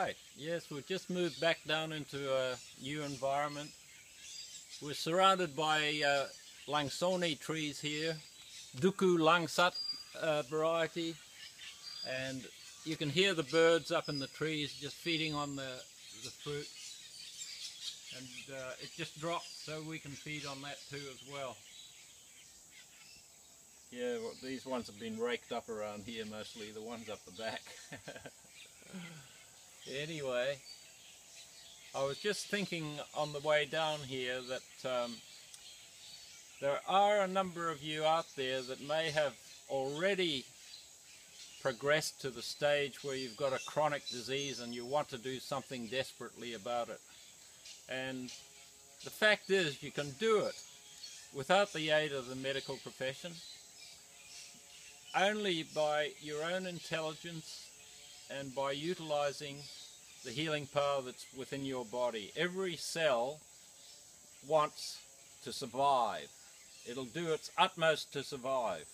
Right, yes, we've just moved back down into a new environment. We're surrounded by Langsoni trees here, Duku Langsat variety, and you can hear the birds up in the trees just feeding on the fruit. And it just dropped so we can feed on that too as well. Yeah, well, these ones have been raked up around here mostly, the ones up the back. Anyway, I was just thinking on the way down here that there are a number of you out there that may have already progressed to the stage where you've got a chronic disease and you want to do something desperately about it. And the fact is, you can do it without the aid of the medical profession, only by your own intelligence and by utilizing the healing power that's within your body. Every cell wants to survive. It'll do its utmost to survive.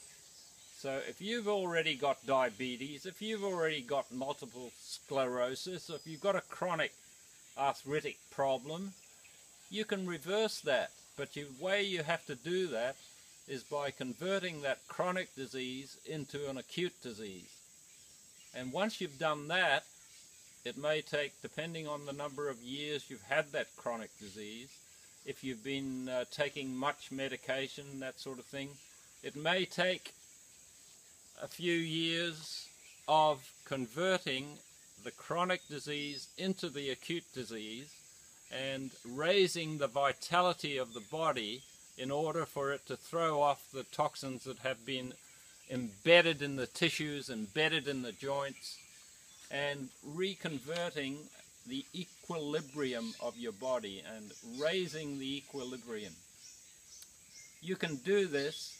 So if you've already got diabetes, if you've already got multiple sclerosis, if you've got a chronic arthritic problem, you can reverse that. But the way you have to do that is by converting that chronic disease into an acute disease. And once you've done that, it may take, depending on the number of years you've had that chronic disease, if you've been taking much medication, that sort of thing, it may take a few years of converting the chronic disease into the acute disease and raising the vitality of the body in order for it to throw off the toxins that have been embedded in the tissues, embedded in the joints, and reconverting the equilibrium of your body and raising the equilibrium. You can do this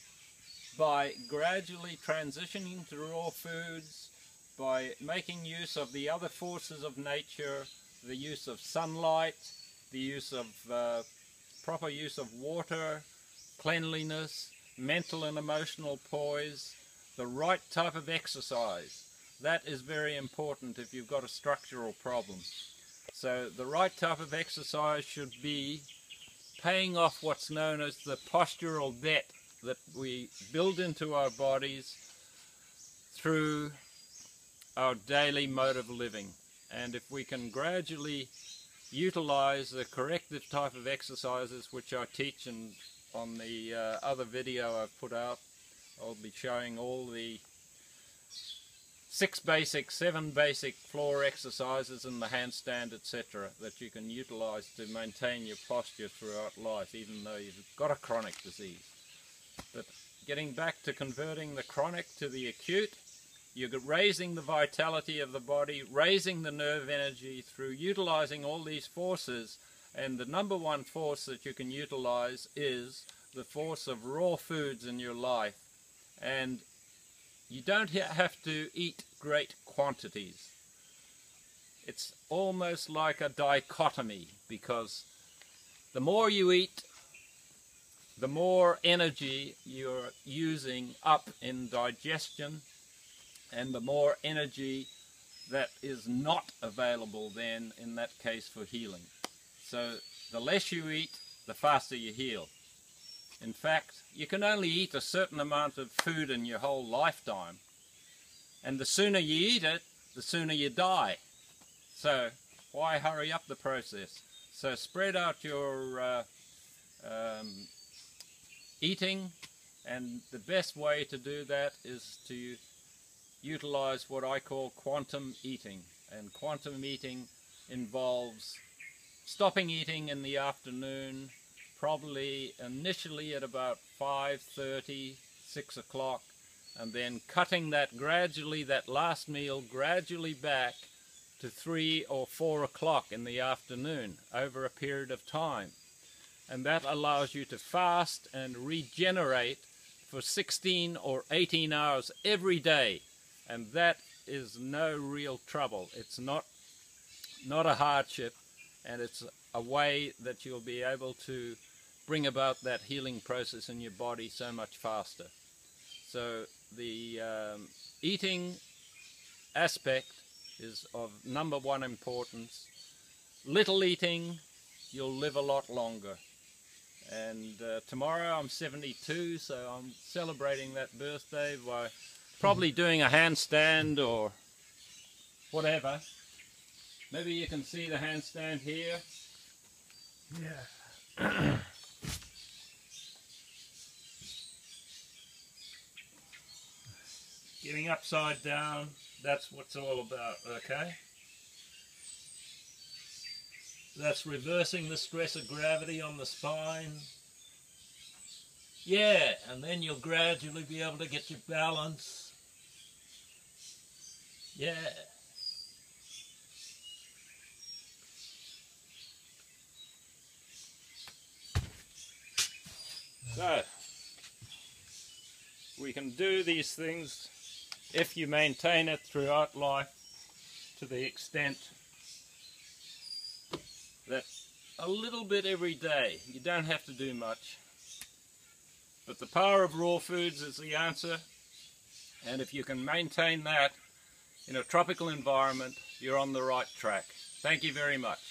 by gradually transitioning to raw foods, by making use of the other forces of nature, the use of sunlight, the use of proper use of water, cleanliness, mental and emotional poise, the right type of exercise. That is very important if you've got a structural problem. So the right type of exercise should be paying off what's known as the postural debt that we build into our bodies through our daily mode of living. And if we can gradually utilize the corrective type of exercises which I teach, and on the other video I've put out, I'll be showing all the 7 basic floor exercises and the handstand, etc., that you can utilize to maintain your posture throughout life, even though you've got a chronic disease. But getting back to converting the chronic to the acute, you're raising the vitality of the body, raising the nerve energy through utilizing all these forces, and the number one force that you can utilize is the force of raw foods in your life. And you don't have to eat great quantities. It's almost like a dichotomy, because the more you eat, the more energy you're using up in digestion, and the more energy that is not available then, in that case, for healing. So the less you eat, the faster you heal. In fact, you can only eat a certain amount of food in your whole lifetime, and the sooner you eat it, the sooner you die. So why hurry up the process? So spread out your eating, and the best way to do that is to utilize what I call quantum eating. And quantum eating involves stopping eating in the afternoon, probably initially at about 5:30, 6 o'clock, and then cutting that gradually, that last meal gradually back to 3 or 4 o'clock in the afternoon over a period of time. And that allows you to fast and regenerate for 16 or 18 hours every day. And that is no real trouble. It's not a hardship, and it's a way that you'll be able to bring about that healing process in your body so much faster. So the eating aspect is of #1 importance. Little eating, you'll live a lot longer. And tomorrow I'm 72, so I'm celebrating that birthday by probably doing a handstand or whatever. Maybe you can see the handstand here. Yeah. Getting upside down, that's what it's all about, okay? That's reversing the stress of gravity on the spine. Yeah, and then you'll gradually be able to get your balance. Yeah. So, we can do these things if you maintain it throughout life to the extent that a little bit every day. You don't have to do much. But the power of raw foods is the answer. And if you can maintain that in a tropical environment, you're on the right track. Thank you very much.